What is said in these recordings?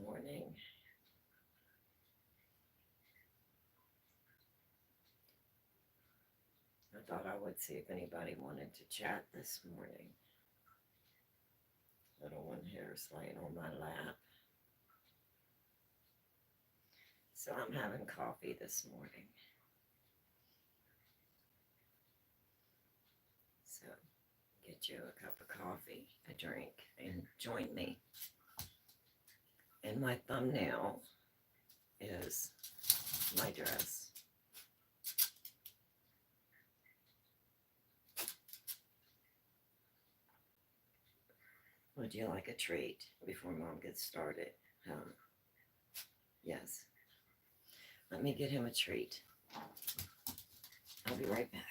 morning. I thought I would see if anybody wanted to chat this morning. Little one here is laying on my lap. So I'm having coffee this morning. So get you a cup of coffee, a drink, and join me. And my thumbnail is my dress. Would you like a treat before Mom gets started? Yes. Let me get him a treat. I'll be right back.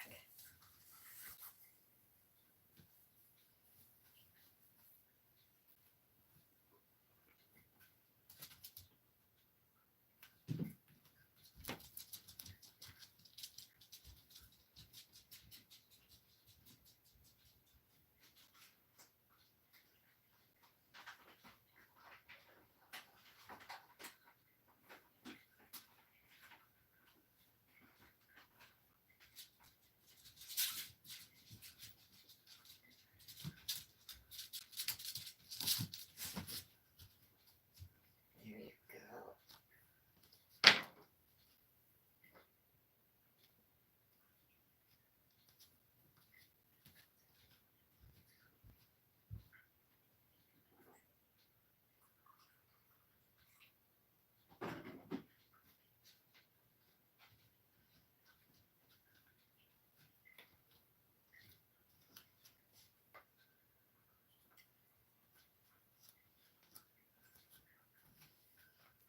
Here you go.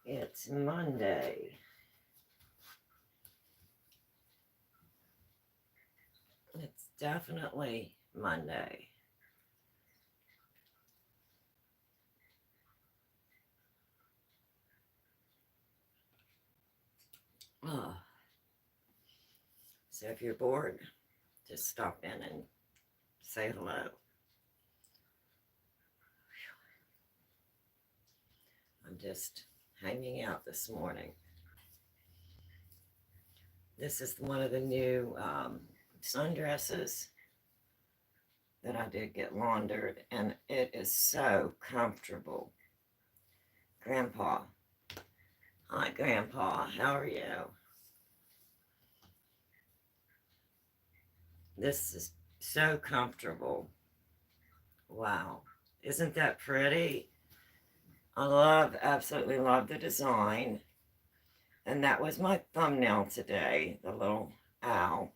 It's Monday. It's definitely Monday. Oh, so if you're bored, just stop in and say hello. I'm just hanging out this morning. This is one of the new sundresses that I did get laundered, and it is so comfortable. Grandpa. Hi, Grandpa. How are you? This is so comfortable. Wow. Isn't that pretty? Absolutely love the design. And that was my thumbnail today, the little owl.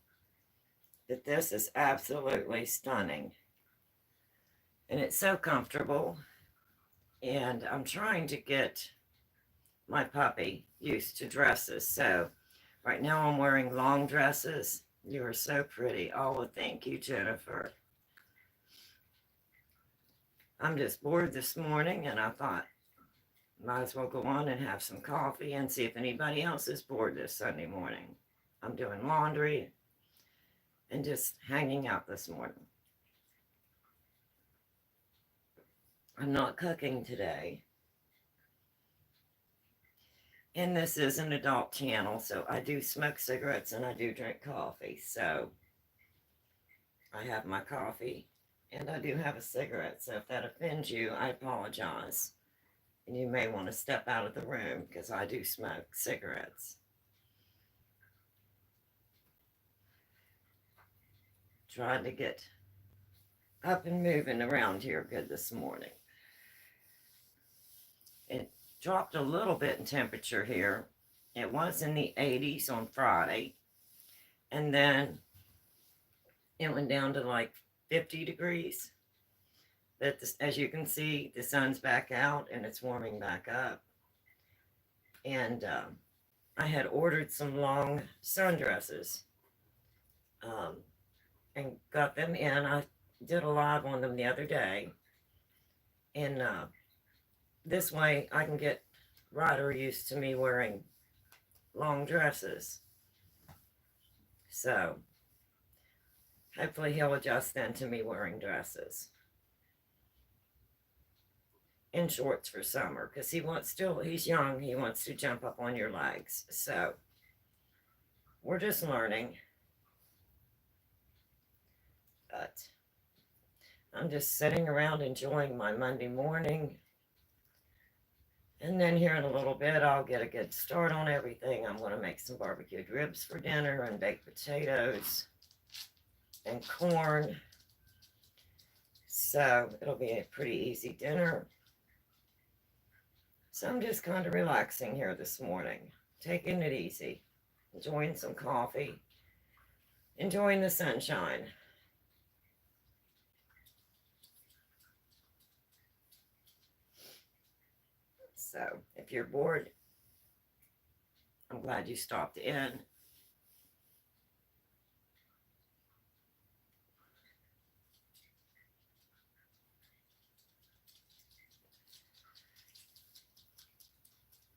But this is absolutely stunning. And it's so comfortable. And I'm trying to get my puppy used to dresses. So right now I'm wearing long dresses. You are so pretty. Oh, well, thank you, Jennifer. I'm just bored this morning and I thought, might as well go on and have some coffee and see if anybody else is bored this Sunday morning. I'm doing laundry and just hanging out this morning. I'm not cooking today. And this is an adult channel, so I do smoke cigarettes and I do drink coffee. So I have my coffee and I do have a cigarette. So if that offends you, I apologize. And you may want to step out of the room because I do smoke cigarettes. Trying to get up and moving around here good this morning. It dropped a little bit in temperature here. It was in the 80s on Friday. And then it went down to like 50 degrees. But this, as you can see, the sun's back out and it's warming back up. And I had ordered some long sundresses and got them in. I did a live on them the other day. And this way I can get Ryder used to me wearing long dresses. So hopefully he'll adjust then to me wearing dresses. in shorts for summer because he's young. He wants to jump up on your legs. So we're just learning. But I'm just sitting around enjoying my Monday morning. And then here in a little bit, I'll get a good start on everything. I'm going to make some barbecued ribs for dinner and baked potatoes and corn. So it'll be a pretty easy dinner. So I'm just kind of relaxing here this morning, taking it easy, enjoying some coffee, enjoying the sunshine. So if you're bored, I'm glad you stopped in.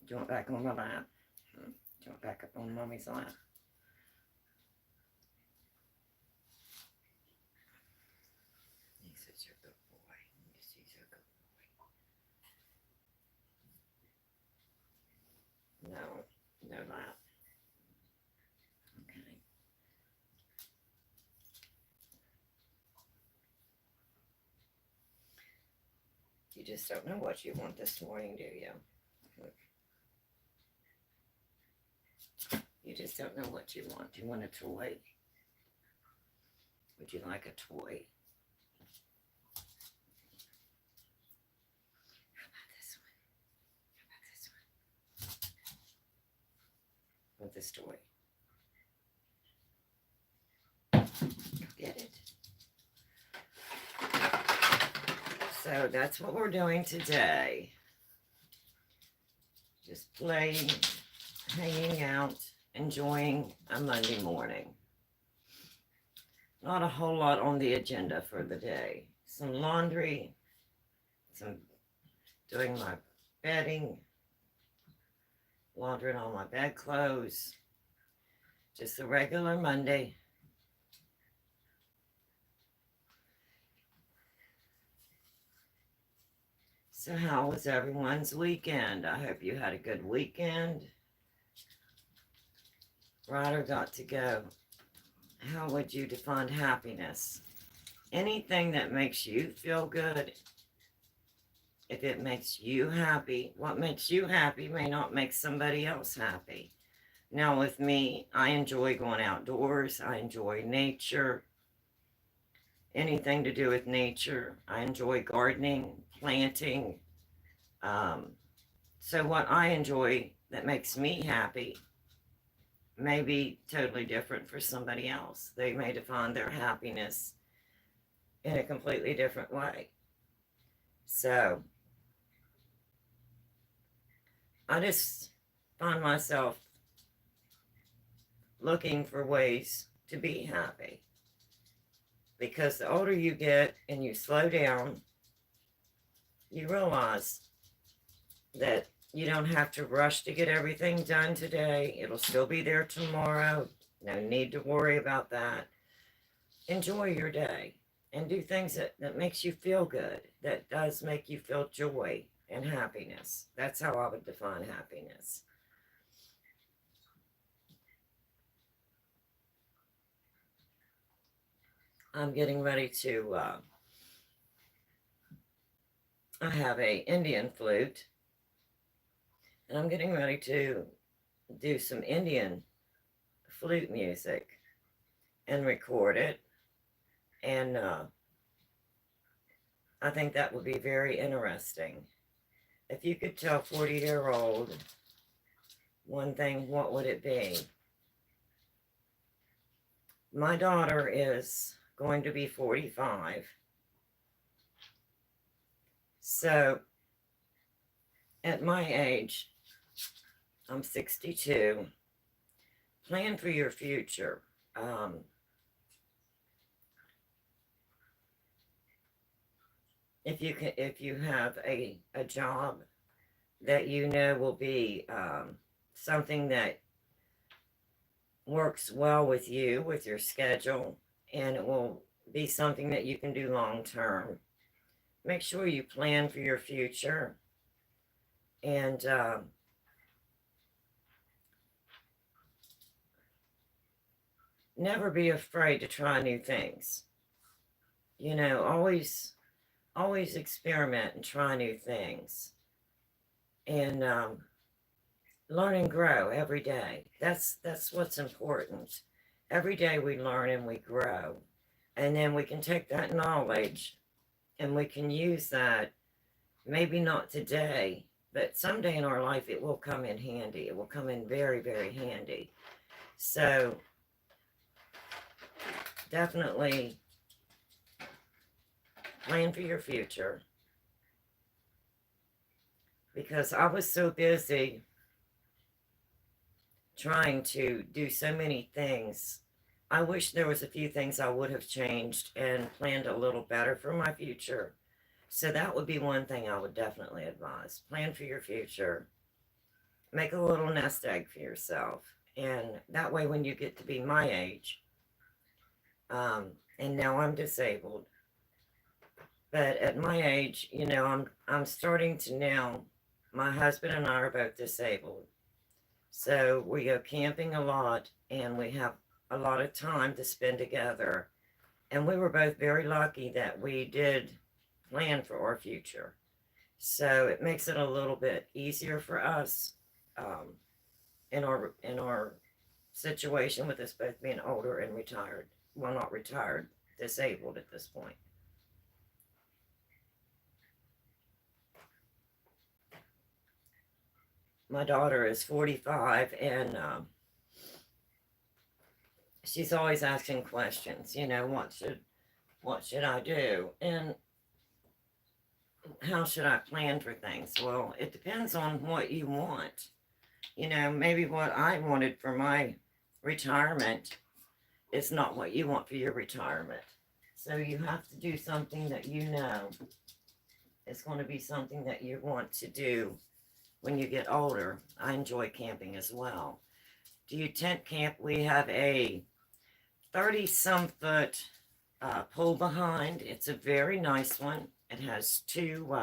Do you want back on my lap? Do you want back up on Mommy's lap? He's such a good boy. He's a good boy. No lap. Okay. You just don't know what you want this morning, do you? You just don't know what you want. Do you want a toy? Would you like a toy? How about this one? How about this one? Want this toy? Go get it. So that's what we're doing today. Just playing, hanging out, enjoying a Monday morning. Not a whole lot on the agenda for the day. Some laundry, doing my bedding, laundering all my bedclothes. Just a regular Monday. So how was everyone's weekend? I hope you had a good weekend. Ryder got to go. How would you define happiness? Anything that makes you feel good. If it makes you happy, what makes you happy may not make somebody else happy. Now with me, I enjoy going outdoors. I enjoy nature. Anything to do with nature. I enjoy gardening, planting. So what I enjoy that makes me happy may be totally different for somebody else. They may define their happiness in a completely different way. So I just find myself looking for ways to be happy. Because the older you get and you slow down, you realize that you don't have to rush to get everything done today. It'll still be there tomorrow. No need to worry about that. Enjoy your day and do things that makes you feel good, that does make you feel joy and happiness. That's how I would define happiness. I'm getting ready to, I have a Indian flute, and I'm getting ready to do some Indian flute music and record it. And I think that would be very interesting. If you could tell a 40-year-old one thing, what would it be? My daughter is going to be 45. So at my age, I'm 62. Plan for your future. If you have a job that you know will be something that works well with you, with your schedule, and it will be something that you can do long term, make sure you plan for your future, and never be afraid to try new things. You know, always experiment and try new things, and learn and grow every day. That's what's important. Every day we learn and we grow, and then we can take that knowledge and we can use that. Maybe not today, but someday in our life it will come in handy. It will come in very, very handy. So definitely plan for your future, because I was so busy trying to do so many things. I wish there was a few things I would have changed and planned a little better for my future. So that would be one thing I would definitely advise. Plan for your future. Make a little nest egg for yourself. And that way when you get to be my age, and now I'm disabled, but at my age, you know, I'm starting to now, my husband and I are both disabled. So we go camping a lot and we have a lot of time to spend together. And we were both very lucky that we did plan for our future. So it makes it a little bit easier for us, um, in our situation with us both being older and retired. Well, not retired, disabled at this point. My daughter is 45, and she's always asking questions. You know, what should I do, and how should I plan for things? Well, it depends on what you want. You know, maybe what I wanted for my retirement is not what you want for your retirement. So you have to do something that you know is going to be something that you want to do when you get older. I enjoy camping as well. Do you tent camp? We have a 30 some foot pull behind. It's a very nice one. It has two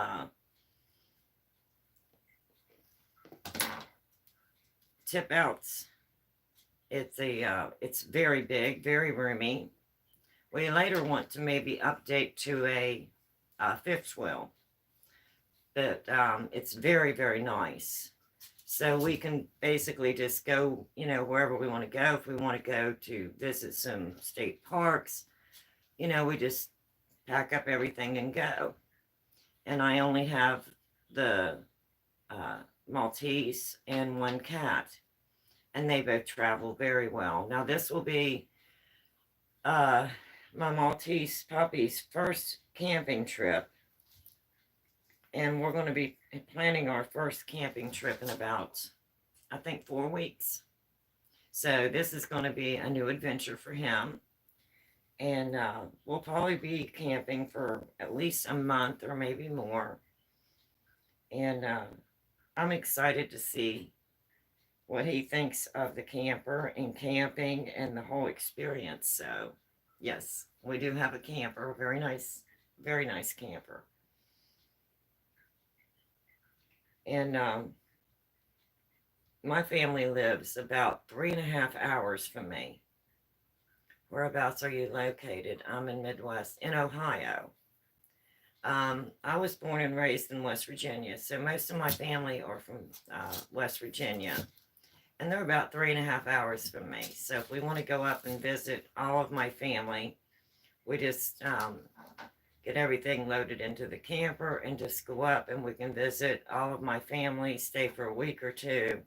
tip outs. It's very big, very roomy. We later want to maybe update to a fifth wheel, but it's very, very nice. So we can basically just go, you know, wherever we want to go. If we want to go to visit some state parks, you know, we just pack up everything and go. And I only have the uh, Maltese and one cat, and they both travel very well. Now, this will be uh, my Maltese puppy's first camping trip, and we're going to be planning our first camping trip in about, I think, 4 weeks. So this is going to be a new adventure for him, and we'll probably be camping for at least a month or maybe more. And I'm excited to see what he thinks of the camper and camping and the whole experience. So, yes, we do have a camper, a very nice camper. And my family lives about 3.5 hours from me. Whereabouts are you located? I'm in Midwest, in Ohio. I was born and raised in West Virginia, so most of my family are from West Virginia, and they're about 3.5 hours from me. So if we want to go up and visit all of my family, we just get everything loaded into the camper and just go up, and we can visit all of my family, stay for a week or two.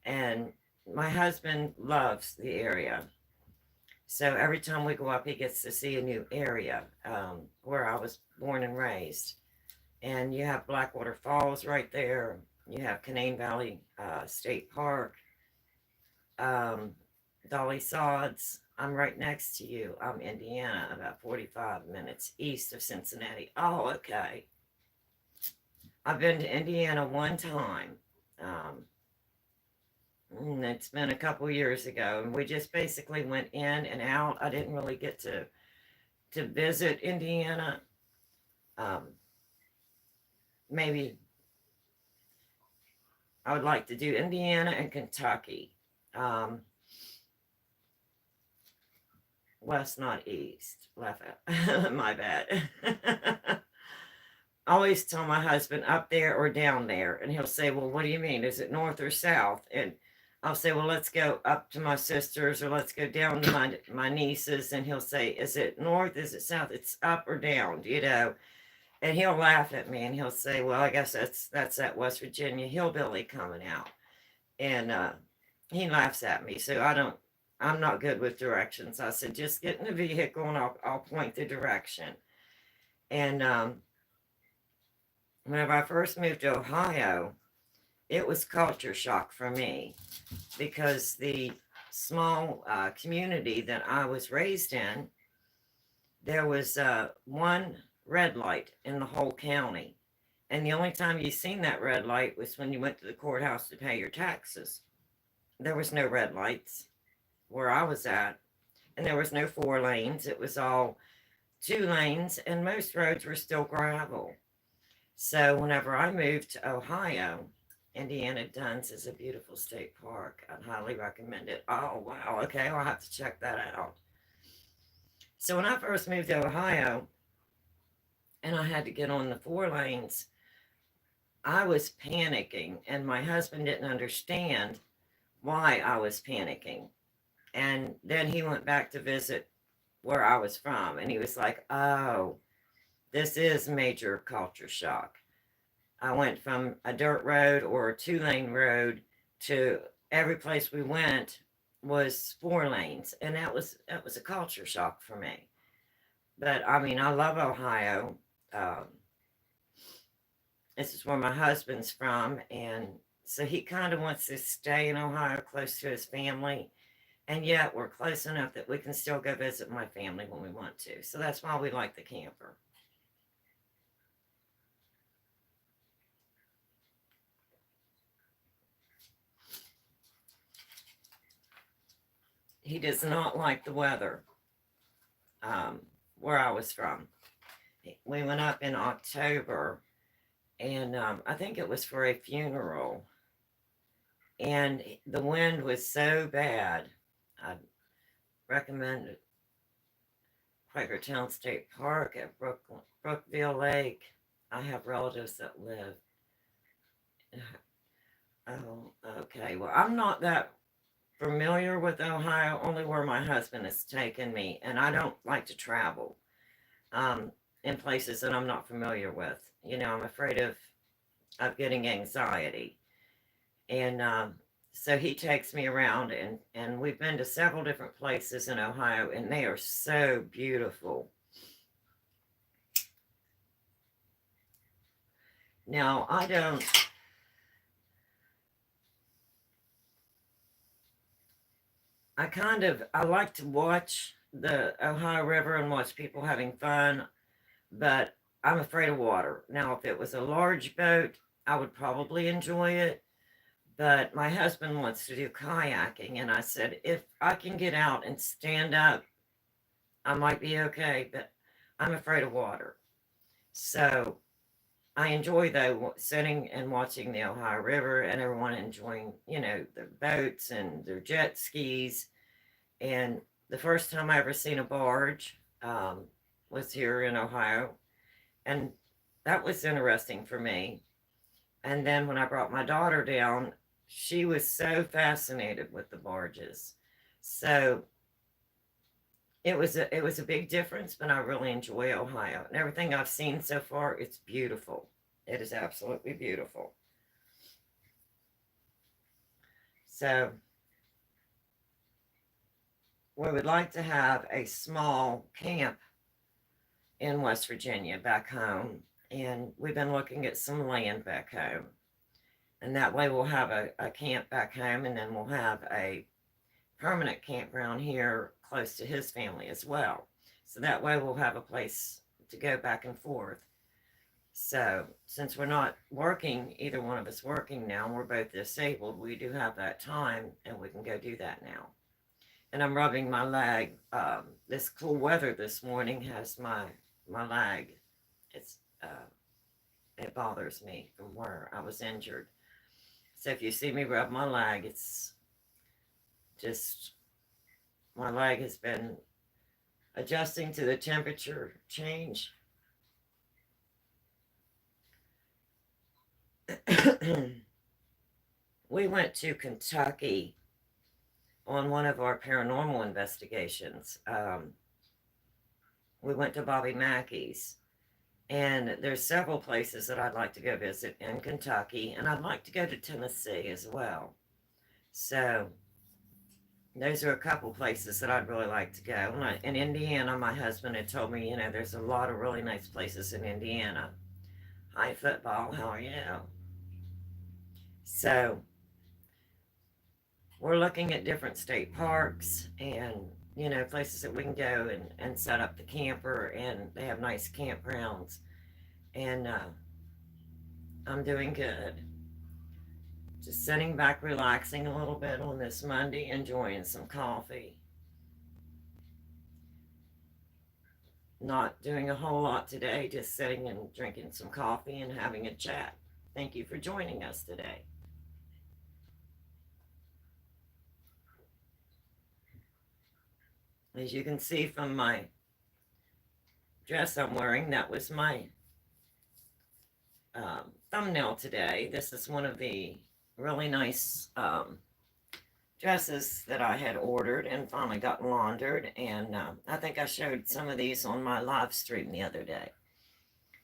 And my husband loves the area. So every time we go up, he gets to see a new area, where I was born and raised. And you have Blackwater Falls right there. You have Canaan Valley State Park, um, Dolly Sods. I'm right next to you. I'm Indiana, about 45 minutes east of Cincinnati. Oh, okay. I've been to Indiana one time. It's been a couple years ago, and we just basically went in and out. I didn't really get to visit Indiana. Um, maybe I would like to do Indiana and Kentucky. Um, West, not east. Left out. My bad. I always tell my husband up there or down there, and he'll say, "Well, what do you mean? Is it north or south?" And I'll say, "Well, let's go up to my sisters, or let's go down to my nieces." And he'll say, "Is it north? Is it south? It's up or down?" You know. And he'll laugh at me, and he'll say, "Well, I guess that's that West Virginia hillbilly coming out." And he laughs at me, so I'm not good with directions. I said, "Just get in the vehicle, and I'll point the direction." And whenever I first moved to Ohio, it was culture shock for me because the small community that I was raised in, there was one red light in the whole county. And the only time you seen that red light was when you went to the courthouse to pay your taxes. There was no red lights where I was at, and there was no 4 lanes. It was all 2 lanes, and most roads were still gravel. So whenever I moved to Ohio, Indiana Dunes is a beautiful state park. I'd highly recommend it. Oh, wow. Okay, I'll have to check that out. So when I first moved to Ohio and I had to get on the 4 lanes, I was panicking, and my husband didn't understand why I was panicking. And then he went back to visit where I was from, and he was like, "Oh, this is major culture shock." I went from a dirt road or a 2 lane road to every place we went was 4 lanes, and that was a culture shock for me. But I mean, I love Ohio. Um, this is where my husband's from, and so he kind of wants to stay in Ohio close to his family, and yet we're close enough that we can still go visit my family when we want to. So that's why we like the camper. He does not like the weather um, where I was from. We went up in October, and I think it was for a funeral, and the wind was so bad. I recommend Quakertown State Park at Brookville Lake. I have relatives that live. Oh, okay. Well, I'm not that familiar with Ohio, only where my husband has taken me, and I don't like to travel um, in places that I'm not familiar with. You know, I'm afraid of getting anxiety, and so he takes me around, and we've been to several different places in Ohio, and they are so beautiful. Now, I like to watch the Ohio River and watch people having fun, but I'm afraid of water. Now, if it was a large boat, I would probably enjoy it, but my husband wants to do kayaking, and I said, if I can get out and stand up, I might be okay, but I'm afraid of water. So I enjoy, though, sitting and watching the Ohio River and everyone enjoying, their boats and their jet skis. And the first time I ever seen a barge was here in Ohio, and that was interesting for me. And then when I brought my daughter down, she was so fascinated with the barges. So it was a big difference, but I really enjoy Ohio. And everything I've seen so far, it's beautiful. It is absolutely beautiful. So we would like to have a small camp in West Virginia back home. And we've been looking at some land back home. And that way we'll have a camp back home, and then we'll have a permanent campground here close to his family as well. So that way we'll have a place to go back and forth. So since we're not working, either one of us working now, we're both disabled, we do have that time and we can go do that now. And I'm rubbing my leg. This cool weather this morning has my leg. It's It bothers me from where I was injured. So if you see me rub my leg, it's just my leg has been adjusting to the temperature change. We went to Kentucky on one of our paranormal investigations. We went to Bobby Mackey's, and there's several places that I'd like to go visit in Kentucky, and I'd like to go to Tennessee as well. So those are a couple places that I'd really like to go. In Indiana, my husband had told me, there's a lot of really nice places in Indiana. Hi, football, how are you? So we're looking at different state parks and, places that we can go and set up the camper, and they have nice campgrounds. And I'm doing good. Just sitting back, relaxing a little bit on this Monday, enjoying some coffee. Not doing a whole lot today, just sitting and drinking some coffee and having a chat. Thank you for joining us today. As you can see from my dress I'm wearing, that was my thumbnail today. This is one of the really nice dresses that I had ordered and finally got laundered, and I think I showed some of these on my live stream the other day,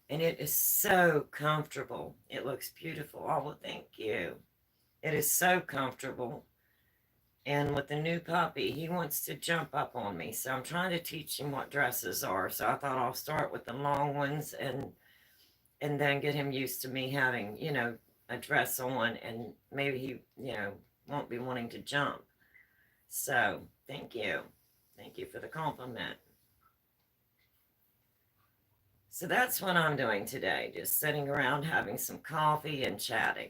and it is so comfortable. It looks beautiful. Oh, well, thank you. It is so comfortable, and with the new puppy, he wants to jump up on me, so I'm trying to teach him what dresses are. So I thought I'll start with the long ones and then get him used to me having, a dress on, and maybe he, won't be wanting to jump. So, thank you. Thank you for the compliment. So that's what I'm doing today, just sitting around having some coffee and chatting.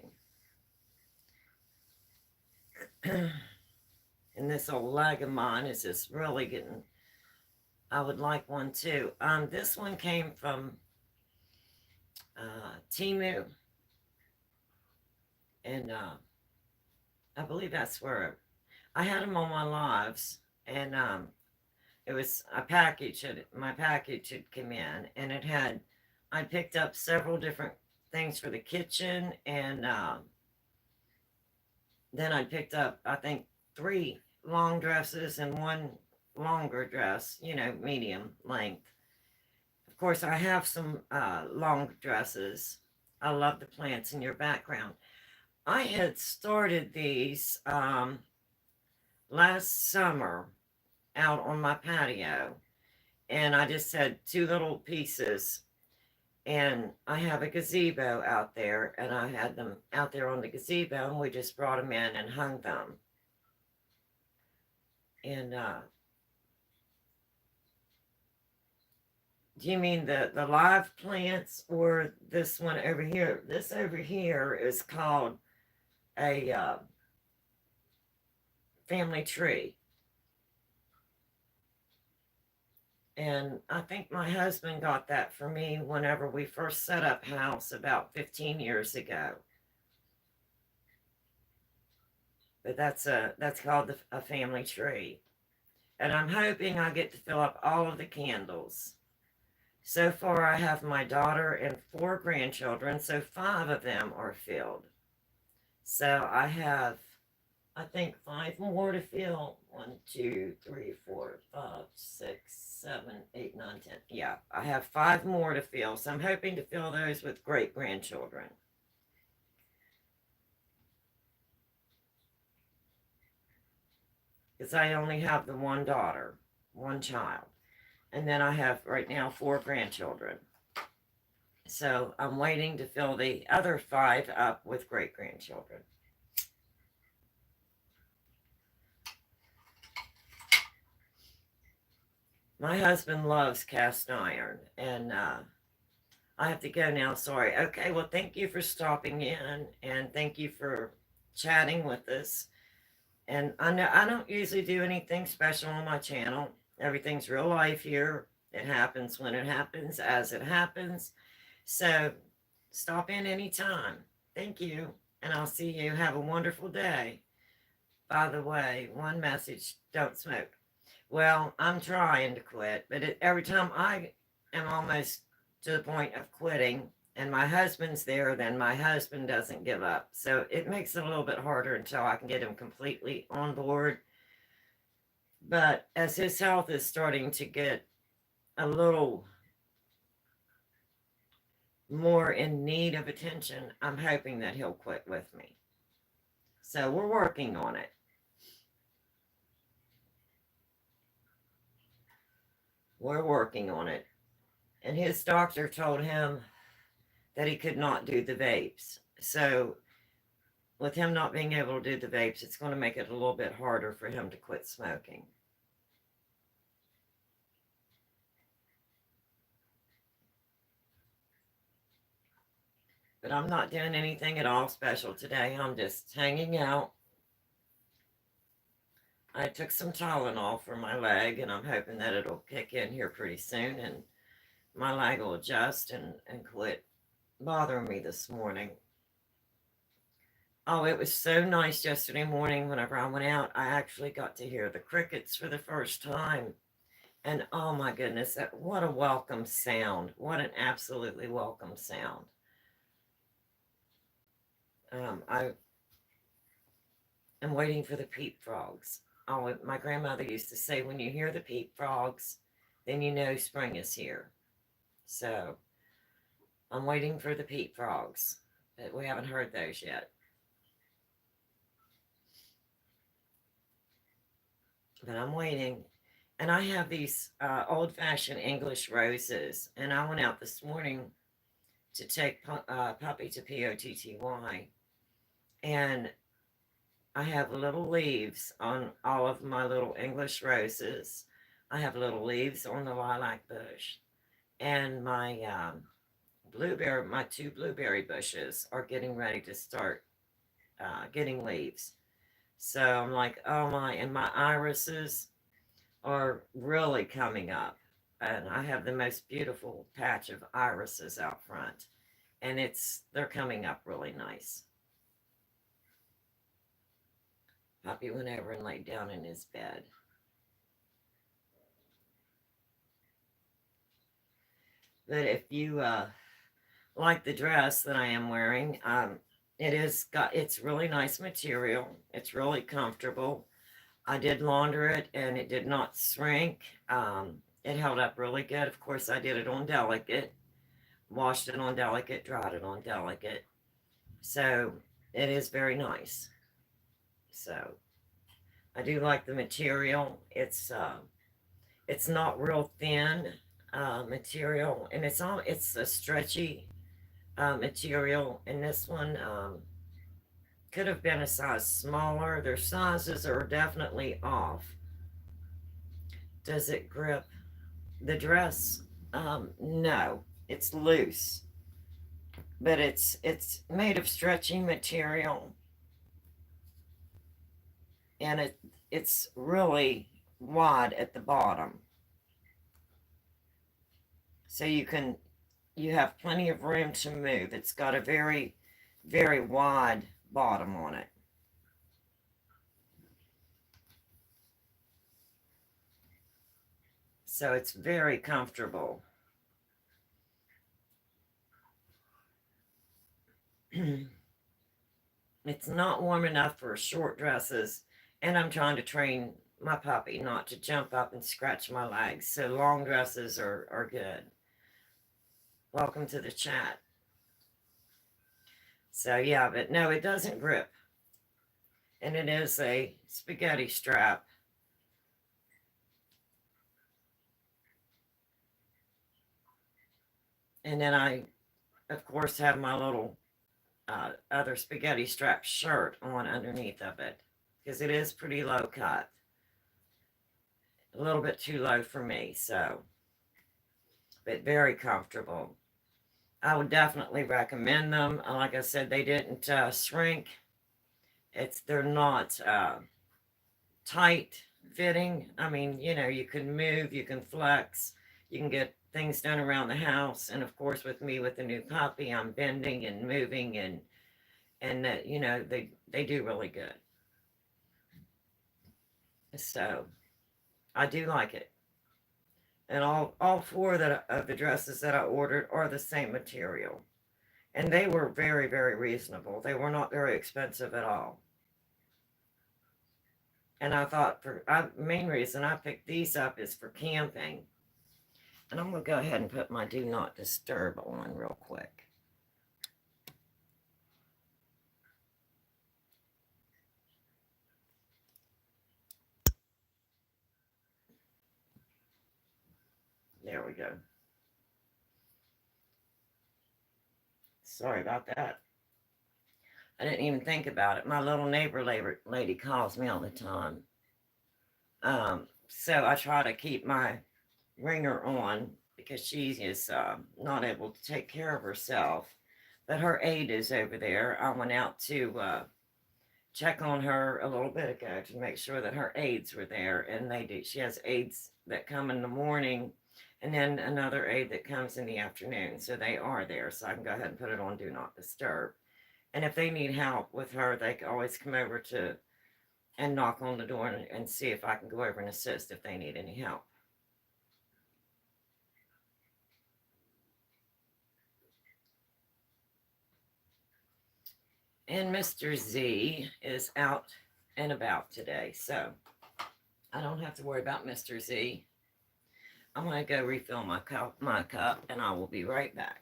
And this old leg of mine is just really getting, I would like one too. This one came from Temu, and I believe that's where I had them on my lives, and it was a package. My package had come in, and I picked up several different things for the kitchen, and then I picked up, I think, 3 long dresses and 1 longer dress, medium length. Of course, I have some long dresses. I love the plants in your background. I had started these last summer out on my patio, and I just had 2 little pieces, and I have a gazebo out there, and I had them out there on the gazebo, and we just brought them in and hung them. And do you mean the live plants or this one over here? This over here is called a family tree. And I think my husband got that for me whenever we first set up house about 15 years ago. But that's called a family tree. And I'm hoping I get to fill up all of the candles. So far, I have my daughter and 4 grandchildren, so 5 of them are filled. So I have, I think, 5 more to fill. 1, 2, 3, 4, 5, 6, 7, 8, 9, 10. Yeah, I have 5 more to fill, so I'm hoping to fill those with great grandchildren. Because I only have the 1 daughter, 1 child. And then I have right now 4 grandchildren. So I'm waiting to fill the other 5 up with great grandchildren. My husband loves cast iron, and I have to go now. Sorry. Okay, well, thank you for stopping in, and thank you for chatting with us. And I know I don't usually do anything special on my channel. Everything's real life here. It happens when it happens, as it happens. So stop in anytime. Thank you. And I'll see you. Have a wonderful day. By the way, one message, don't smoke. Well, I'm trying to quit, but every time I am almost to the point of quitting and my husband's there, then my husband doesn't give up. So it makes it a little bit harder until I can get him completely on board. But as his health is starting to get a little more in need of attention, I'm hoping that he'll quit with me. So we're working on it. We're working on it. And his doctor told him that he could not do the vapes. So with him not being able to do the vapes, it's going to make it a little bit harder for him to quit smoking. But I'm not doing anything at all special today. I'm just hanging out. I took some Tylenol for my leg, and I'm hoping that it'll kick in here pretty soon, and my leg will adjust and quit bothering me this morning. Oh, it was so nice yesterday morning whenever I went out. I actually got to hear the crickets for the first time. And oh my goodness, what a welcome sound. What an absolutely welcome sound. I am waiting for the peep frogs. Oh, my grandmother used to say, when you hear the peep frogs, then you know spring is here. So I'm waiting for the peep frogs, but we haven't heard those yet. But I'm waiting. And I have these old-fashioned English roses, and I went out this morning to take Puppy to POTTY, and I have little leaves on all of my little English roses. I have little leaves on the lilac bush, and my my two blueberry bushes are getting ready to start getting leaves. So I'm like, oh my, and my irises are really coming up. And I have the most beautiful patch of irises out front. And they're coming up really nice. Puppy went over and laid down in his bed. But if you like the dress that I am wearing, it's really nice material. It's really comfortable. I did launder it and it did not shrink. It held up really good. Of course, I did it on delicate, washed it on delicate, dried it on delicate. So it is very nice. So I do like the material. It's not real thin material, and it's a stretchy material. And this one could have been a size smaller. Their sizes are definitely off. Does it grip the dress? No, it's loose, but it's made of stretchy material, and it's really wide at the bottom, so you have plenty of room to move. It's got a very, very wide bottom on it. So it's very comfortable. It's not warm enough for short dresses, and I'm trying to train my puppy not to jump up and scratch my legs, so long dresses are good. Welcome to the chat. So yeah, but no, it doesn't grip. And it is a spaghetti strap. And then I, of course, have my little other spaghetti strap shirt on underneath of it, because it is pretty low cut. A little bit too low for me, so, but very comfortable. I would definitely recommend them. Like I said, they didn't shrink. They're not tight fitting. I mean, you can move, you can flex, You can get things done around the house. And of course, with me with the new puppy, I'm bending and moving, and that, you know, they do really good. So I do like it. And all four that of the dresses that I ordered are the same material, and they were very, very reasonable. They were not very expensive at all. And I thought main reason I picked these up is for camping. And I'm gonna go ahead and put my do not disturb on real quick. There we go. Sorry about that. I didn't even think about it. My little neighbor lady calls me all the time. So I try to keep my ringer on because she is not able to take care of herself. But her aide is over there. I went out to check on her a little bit ago to make sure that her aides were there, and they do. She has aides that come in the morning, and then another aide that comes in the afternoon. So they are there. So I can go ahead and put it on do not disturb. And if they need help with her, they can always come over to and knock on the door and see if I can go over and assist if they need any help. And Mr. Z is out and about today, so I don't have to worry about Mr. Z. I'm going to go refill my cup, and I will be right back.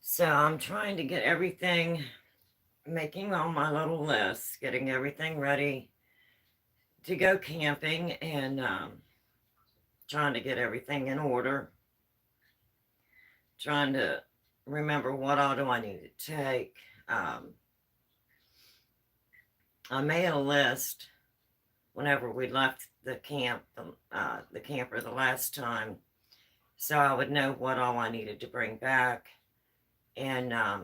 So I'm trying to get everything, making all my little lists, getting everything ready to go camping, and trying to get everything in order, trying to remember what all do I need to take. I made a list whenever we left the camper the last time, so I would know what all I needed to bring back. And I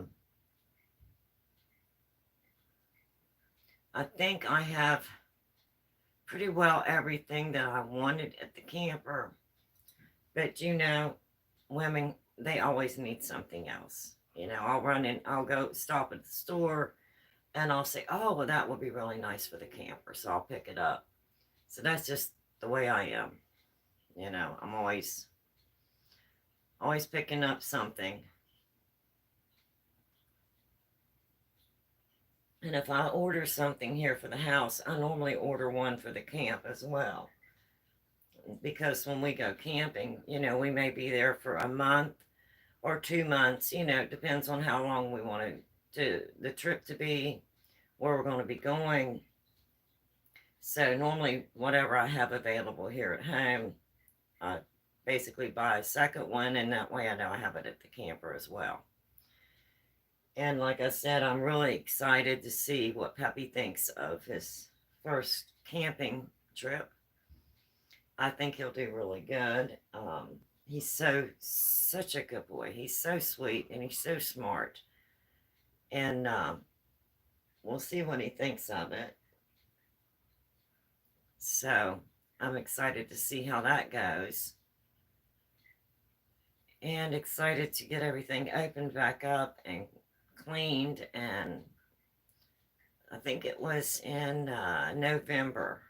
think I have pretty well everything that I wanted at the camper. But you know, women, they always need something else. You know, I'll run in, I'll go stop at the store, and I'll say, oh, well, that would be really nice for the camper. So I'll pick it up. So that's just the way I am. You know, I'm always picking up something. And if I order something here for the house, I normally order one for the camp as well. Because when we go camping, you know, we may be there for a month or 2 months. You know, it depends on how long we want the trip to be, where we're going to be going. So normally, whatever I have available here at home, I basically buy a second one, and that way I know I have it at the camper as well. And like I said, I'm really excited to see what Peppy thinks of his first camping trip. I think he'll do really good. He's such a good boy. He's so sweet, and he's so smart. And we'll see what he thinks of it. So I'm excited to see how that goes. And excited to get everything opened back up and cleaned. And I think it was in November,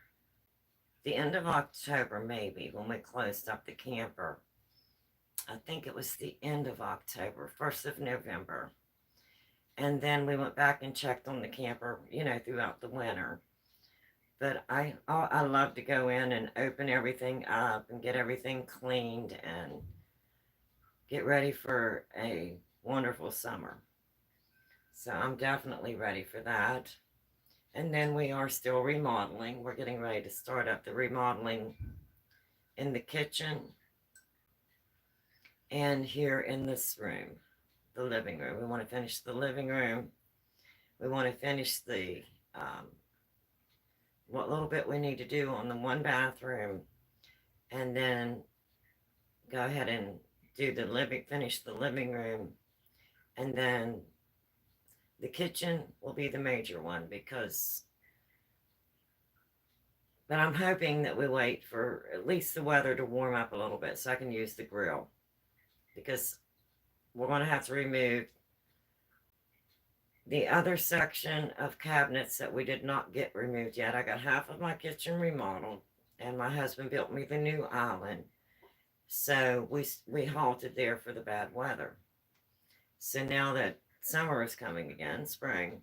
the end of October maybe, when we closed up the camper. I think it was the end of October, 1st of November. And then we went back and checked on the camper, you know, throughout the winter. But I love to go in and open everything up and get everything cleaned and get ready for a wonderful summer. So I'm definitely ready for that. And then we are still remodeling. We're getting ready to start up the remodeling in the kitchen and here in this room. the living room. We want to finish the living room. We want to finish the what little bit we need to do on the one bathroom, and then go ahead and finish the living room, and then the kitchen will be the major one but I'm hoping that we wait for at least the weather to warm up a little bit so I can use the grill, because we're going to have to remove the other section of cabinets that we did not get removed yet. I got half of my kitchen remodeled, and my husband built me the new island. So we halted there for the bad weather. So now that summer is coming again, spring,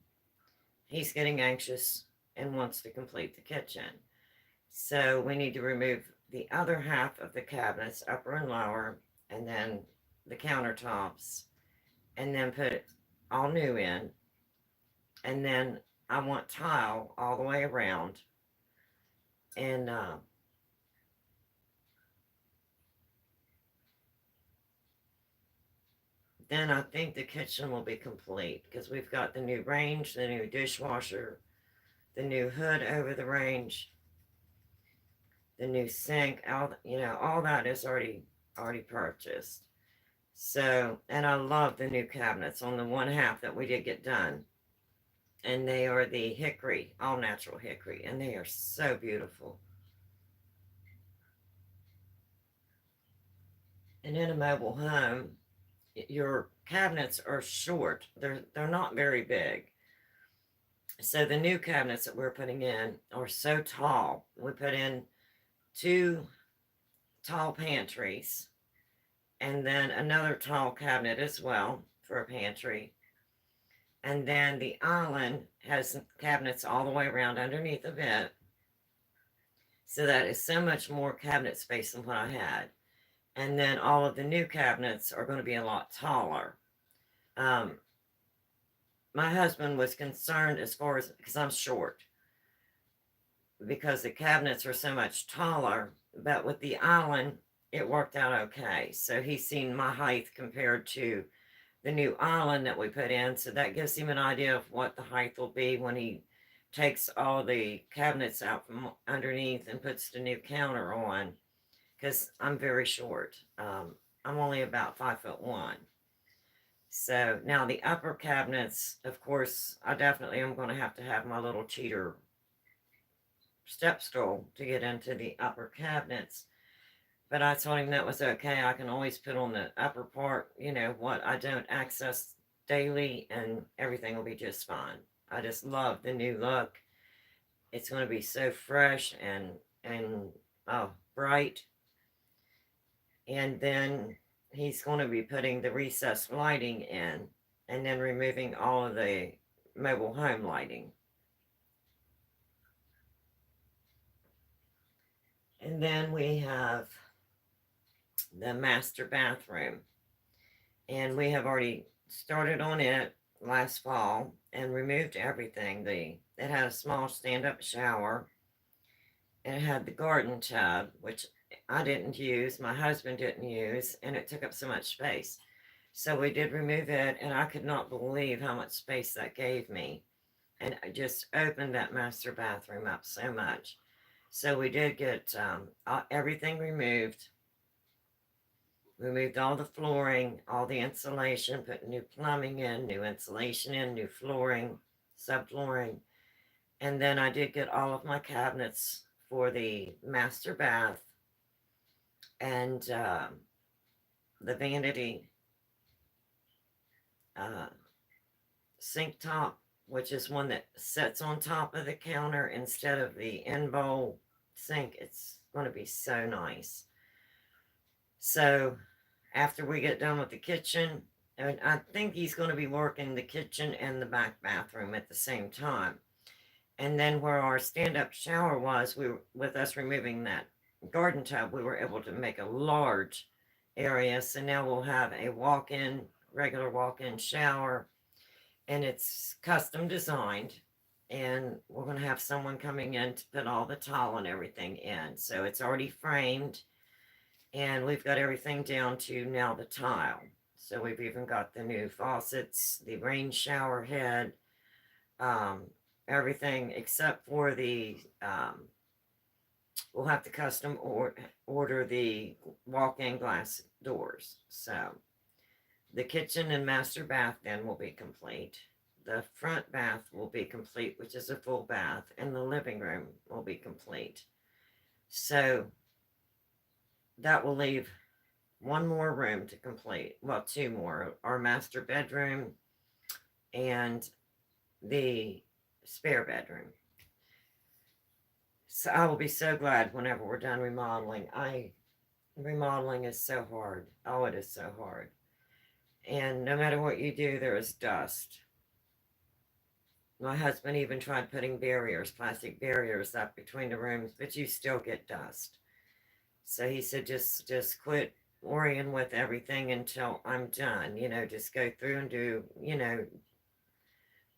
he's getting anxious and wants to complete the kitchen. So we need to remove the other half of the cabinets, upper and lower, and then the countertops, and then put it all new in. And then I want tile all the way around. And then I think the kitchen will be complete, because we've got the new range, the new dishwasher, the new hood over the range, the new sink, all that is already purchased. So, and I love the new cabinets on the one half that we did get done. And they are the hickory, all natural hickory, and they are so beautiful. And in a mobile home, your cabinets are short. They're not very big. So the new cabinets that we're putting in are so tall. We put in 2 tall pantries, and then another tall cabinet as well for a pantry. And then the island has cabinets all the way around underneath of it. So that is so much more cabinet space than what I had. And then all of the new cabinets are going to be a lot taller. My husband was concerned as far as, because I'm short, because the cabinets are so much taller, but with the island, it worked out okay. So he's seen my height compared to the new island that we put in. So that gives him an idea of what the height will be when he takes all the cabinets out from underneath and puts the new counter on, because I'm very short. I'm only about 5'1". So now the upper cabinets, of course, I definitely am going to have my little cheater step stool to get into the upper cabinets. But I told him that was okay. I can always put on the upper part, what I don't access daily, and everything will be just fine. I just love the new look. It's going to be so fresh and bright. And then he's going to be putting the recessed lighting in, and then removing all of the mobile home lighting. And then we have the master bathroom, and we have already started on it last fall and removed everything. It had a small stand-up shower, and it had the garden tub, which I didn't use, my husband didn't use, and it took up so much space. So we did remove it, and I could not believe how much space that gave me. And I just opened that master bathroom up so much. So we did get everything removed. Removed all the flooring, all the insulation, put new plumbing in, new insulation in, new flooring, subflooring. And then I did get all of my cabinets for the master bath and the vanity sink top, which is one that sits on top of the counter instead of the end bowl sink. It's going to be so nice. So after we get done with the kitchen, and I think he's going to be working the kitchen and the back bathroom at the same time. And then where our stand-up shower was, with us removing that garden tub, we were able to make a large area. So now we'll have a regular walk-in shower, and it's custom designed. And we're going to have someone coming in to put all the tile and everything in. So it's already framed, and we've got everything down to now the tile. So we've even got the new faucets, the rain shower head, um, everything except for the, we'll have to order the walk-in glass doors. So the kitchen and master bath then will be complete. The front bath will be complete, which is a full bath, and the living room will be complete. So that will leave one more room to complete. Well, two more. Our master bedroom and the spare bedroom. So I will be so glad whenever we're done remodeling. Remodeling is so hard. Oh, it is so hard. And no matter what you do, there is dust. My husband even tried putting barriers, plastic barriers up between the rooms, but you still get dust. So he said, just quit worrying with everything until I'm done. Just go through and do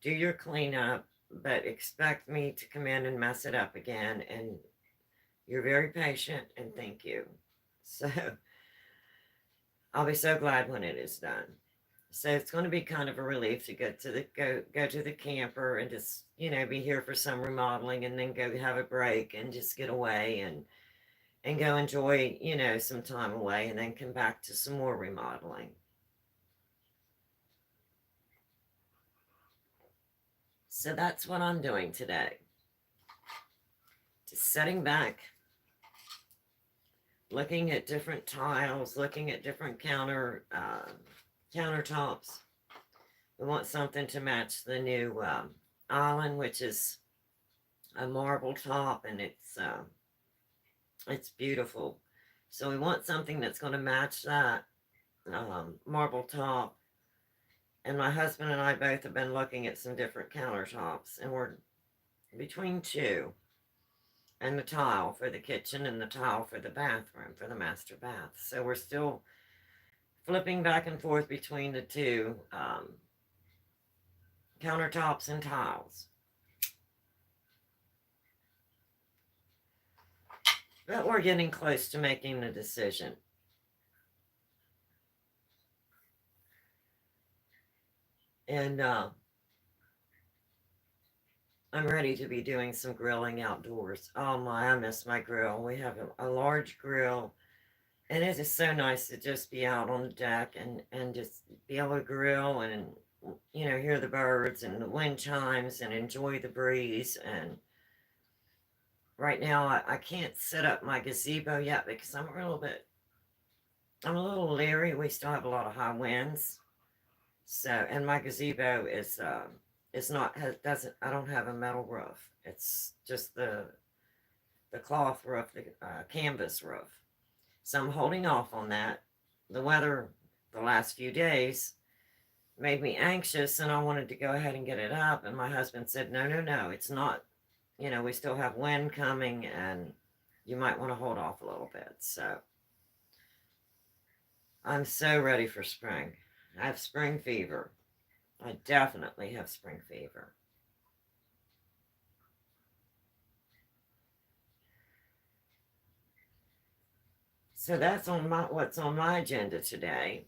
your cleanup, but expect me to come in and mess it up again. And you're very patient, and thank you. So I'll be so glad when it is done. So it's going to be kind of a relief to go to the camper and just be here for some remodeling, and then go have a break and just get away and go enjoy some time away, and then come back to some more remodeling. So that's what I'm doing today. Just sitting back, looking at different tiles, looking at different countertops. We want something to match the new island, which is a marble top, and it's beautiful. So we want something that's going to match that marble top. And my husband and I both have been looking at some different countertops, and we're between two, and the tile for the kitchen and the tile for the bathroom, for the master bath. So we're still flipping back and forth between the two countertops and tiles. But we're getting close to making the decision. And I'm ready to be doing some grilling outdoors. Oh my, I miss my grill. We have a large grill, and it is so nice to just be out on the deck and just be able to grill and hear the birds and the wind chimes and enjoy the breeze. And right now I can't set up my gazebo yet because I'm a little leery. We still have a lot of high winds. So, and my gazebo I don't have a metal roof. It's just the cloth roof, the canvas roof. So I'm holding off on that. The weather the last few days made me anxious, and I wanted to go ahead and get it up. And my husband said, no, it's not. We still have wind coming, and you might want to hold off a little bit. So I'm so ready for spring. I have spring fever. I definitely have spring fever. So that's what's on my agenda today.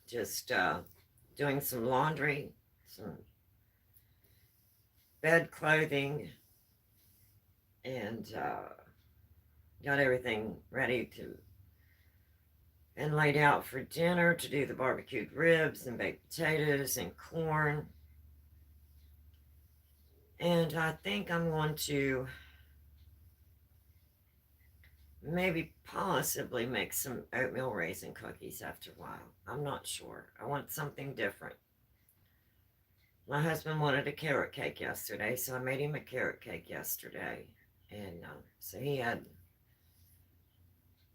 Just doing some laundry, some bed clothing, and got everything ready and laid out for dinner, to do the barbecued ribs and baked potatoes and corn. And I think I'm going to maybe possibly make some oatmeal raisin cookies after a while. I'm not sure. I want something different. My husband wanted a carrot cake yesterday, so I made him a carrot cake yesterday. And so he had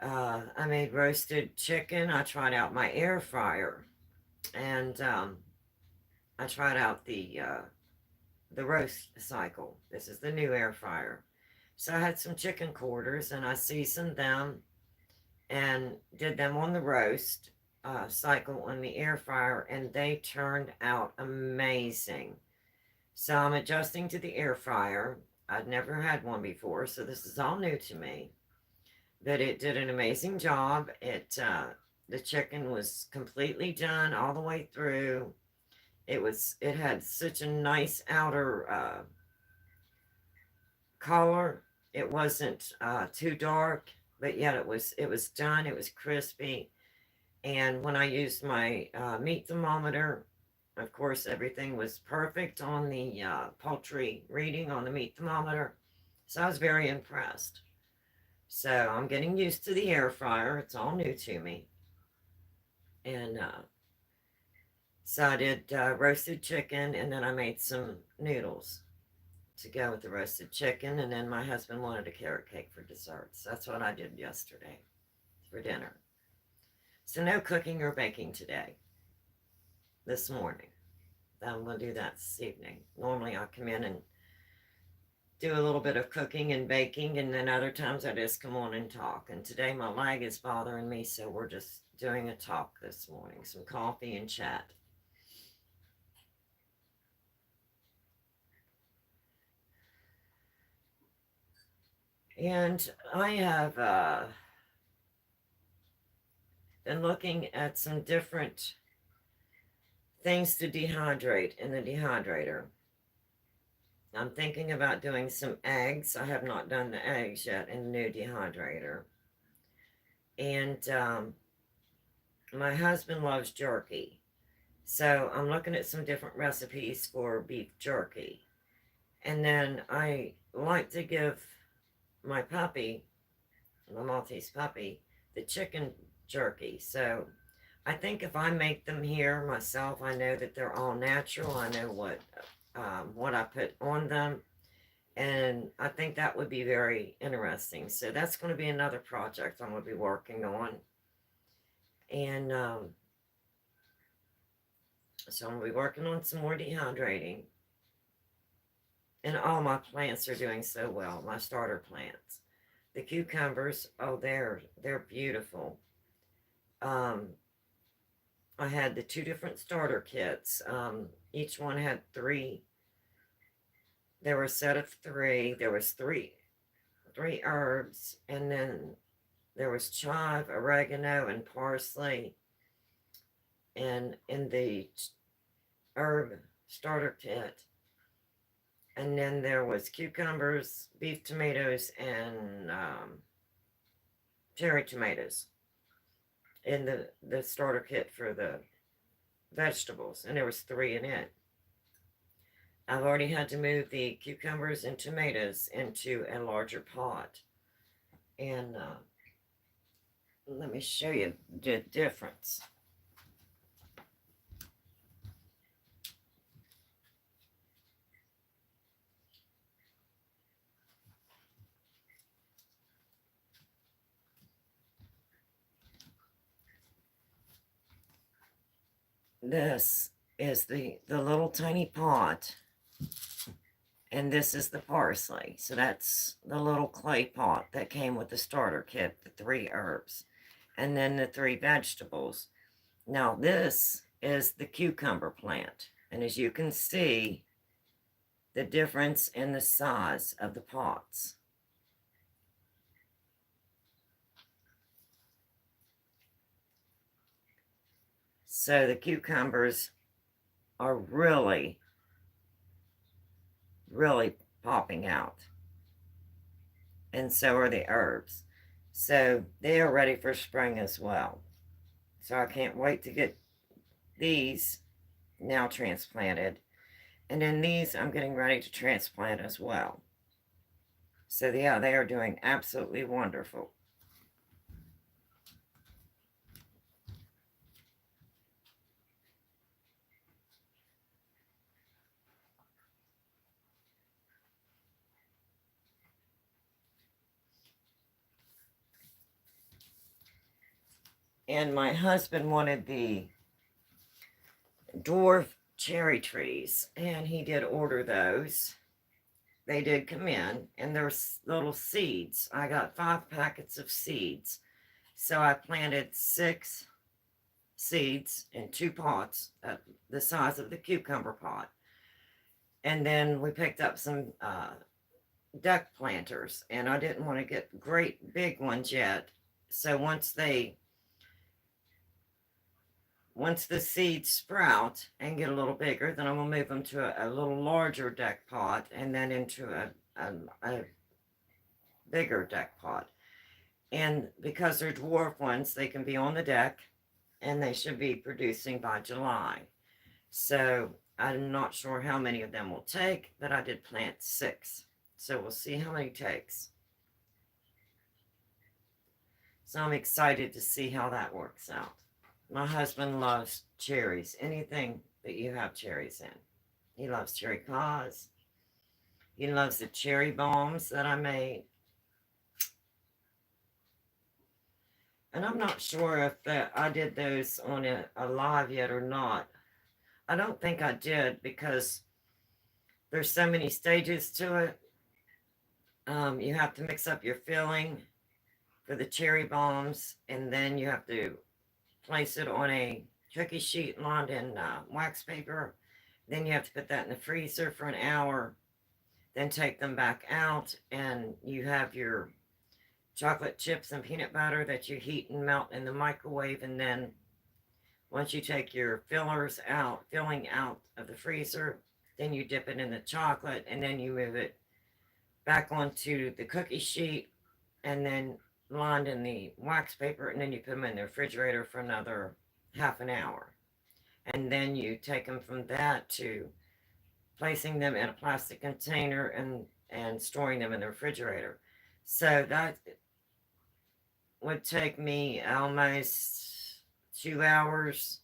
I made roasted chicken. I tried out my air fryer, and I tried out the roast cycle. This is the new air fryer. So I had some chicken quarters, and I seasoned them and did them on the roast cycle on the air fryer, and they turned out amazing. So I'm adjusting to the air fryer. I'd never had one before, so this is all new to me. But it did an amazing job. The chicken was completely done all the way through. It had such a nice outer color. It wasn't too dark, but yet it was done. It was crispy. And when I used my meat thermometer, of course, everything was perfect on the poultry reading on the meat thermometer. So I was very impressed. So I'm getting used to the air fryer. It's all new to me. And so I did roasted chicken, and then I made some noodles to go with the roasted chicken. And then my husband wanted a carrot cake for dessert. So that's what I did yesterday for dinner. So no cooking or baking today, this morning. I'm going to do that this evening. Normally I come in and do a little bit of cooking and baking, and then other times I just come on and talk. And today my leg is bothering me, so we're just doing a talk this morning, some coffee and chat. And I have been looking at some different things to dehydrate in the dehydrator. I'm thinking about doing some eggs. I have not done the eggs yet in the new dehydrator. And my husband loves jerky. So I'm looking at some different recipes for beef jerky. And then I like to give my puppy, my Maltese puppy, the chicken jerky. So I think if I make them here myself, I know that they're all natural. I know what I put on them. And I think that would be very interesting. So that's going to be another project I'm going to be working on. And so I'm going to be working on some more dehydrating. And all my plants are doing so well, my starter plants. The cucumbers, oh, they're beautiful. I had the two different starter kits. Each one had three. There were a set of three. There was three herbs, and then there was chive, oregano, and parsley. And in the herb starter kit, and then there was cucumbers, beef tomatoes, and cherry tomatoes in the starter kit for the vegetables, and there was three in it. I've already had to move the cucumbers and tomatoes into a larger pot. And let me show you the difference. This is the little tiny pot, and this is the parsley. So that's the little clay pot that came with the starter kit, the three herbs, and then the three vegetables. Now this is the cucumber plant, and as you can see, the difference in the size of the pots. So the cucumbers are really, really popping out. And so are the herbs. So they are ready for spring as well. So I can't wait to get these now transplanted. And then these I'm getting ready to transplant as well. So yeah, they are doing absolutely wonderful. And my husband wanted the dwarf cherry trees, and he did order those. They did come in, and there's little seeds. I got 5 packets of seeds. So I planted 6 seeds in 2 pots, the size of the cucumber pot. And then we picked up some duck planters, and I didn't want to get great big ones yet. So once they once the seeds sprout and get a little bigger, then I'm going to move them to a little larger deck pot and then into a bigger deck pot. And because they're dwarf ones, they can be on the deck and they should be producing by July. So I'm not sure how many of them will take, but I did plant 6. So we'll see how many takes. So I'm excited to see how that works out. My husband loves cherries, anything that you have cherries in. He loves cherry pies. He loves the cherry bombs that I made. And I'm not sure if I did those on a live yet or not. I don't think I did because there's so many stages to it. You have to mix up your filling for the cherry bombs, and then you have to place it on a cookie sheet lined in wax paper. Then you have to put that in the freezer for an hour, then take them back out, and you have your chocolate chips and peanut butter that you heat and melt in the microwave. And then once you take your filling out of the freezer, then you dip it in the chocolate, and then you move it back onto the cookie sheet and then lined in the wax paper, and then you put them in the refrigerator for another half an hour. And then you take them from that to placing them in a plastic container and storing them in the refrigerator. So that would take me almost 2 hours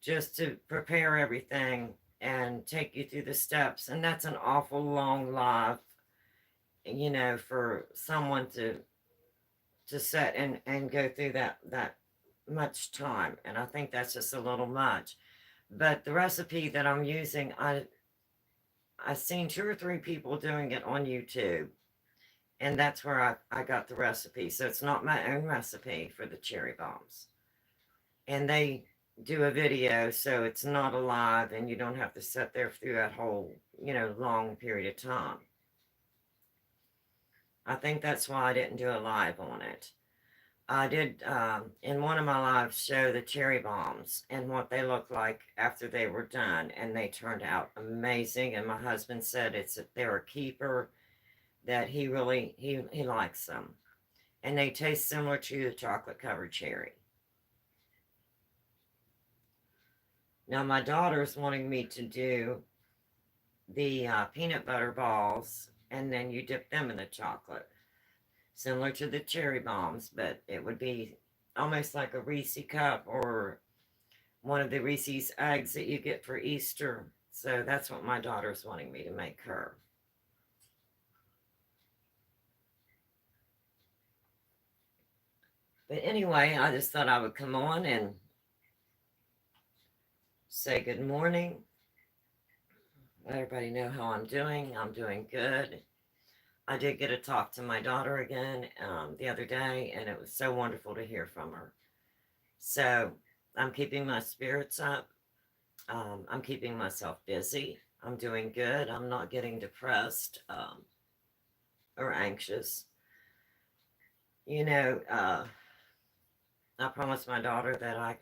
just to prepare everything and take you through the steps. And that's an awful long live, for someone to sit and go through that much time. And I think that's just a little much. But the recipe that I'm using, I've seen 2 or 3 people doing it on YouTube. And that's where I got the recipe. So it's not my own recipe for the cherry bombs. And they do a video, so it's not alive, and you don't have to sit there through that whole, long period of time. I think that's why I didn't do a live on it. I did, in one of my lives, show the cherry bombs and what they look like after they were done, and they turned out amazing. And my husband said they're a keeper, that he likes them, and they taste similar to the chocolate covered cherry. Now my daughter's wanting me to do the peanut butter balls, and then you dip them in the chocolate, similar to the cherry bombs, but it would be almost like a Reese cup or one of the Reese's eggs that you get for Easter. So that's what my daughter's wanting me to make her. But anyway, I just thought I would come on and say good morning. Let everybody know how I'm doing. I'm doing good. I did get to talk to my daughter again the other day, and it was so wonderful to hear from her. So I'm keeping my spirits up. I'm keeping myself busy. I'm doing good. I'm not getting depressed or anxious. I promised my daughter that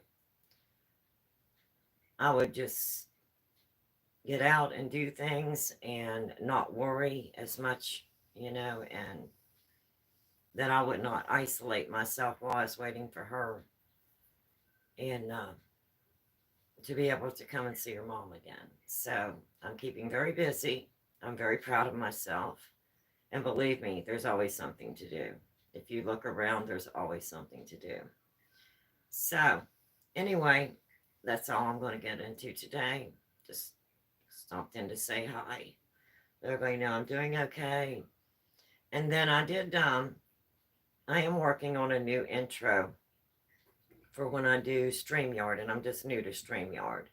I would just get out and do things and not worry as much, and that I would not isolate myself while I was waiting for her, and to be able to come and see her mom again. So I'm keeping very busy. I'm very proud of myself. And believe me, there's always something to do. If you look around, there's always something to do. So anyway, that's all I'm going to get into today. Just stopped in to say hi. Let everybody know I'm doing okay. And then I am working on a new intro for when I do StreamYard, and I'm just new to StreamYard.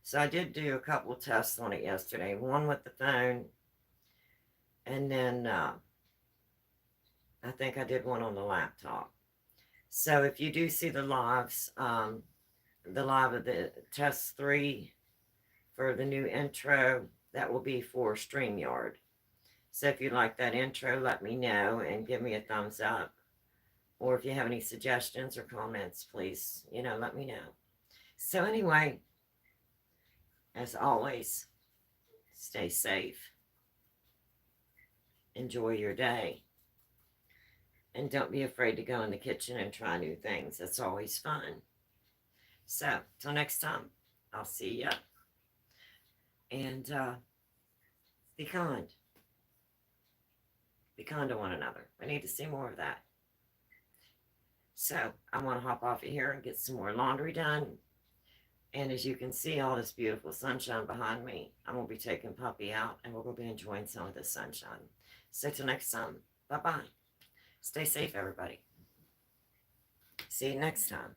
So I did do a couple tests on it yesterday, one with the phone, and then I think I did one on the laptop. So if you do see the lives, the live of the test 3 for the new intro, that will be for StreamYard. So if you like that intro, let me know and give me a thumbs up. Or if you have any suggestions or comments, please, let me know. So anyway, as always, stay safe. Enjoy your day. And don't be afraid to go in the kitchen and try new things. That's always fun. So, till next time, I'll see ya. And be kind. Be kind to one another. I need to see more of that. So, I want to hop off of here and get some more laundry done. And as you can see, all this beautiful sunshine behind me, I'm going to be taking Puppy out and we're going to be enjoying some of the sunshine. So, till next time, bye-bye. Stay safe, everybody. See you next time.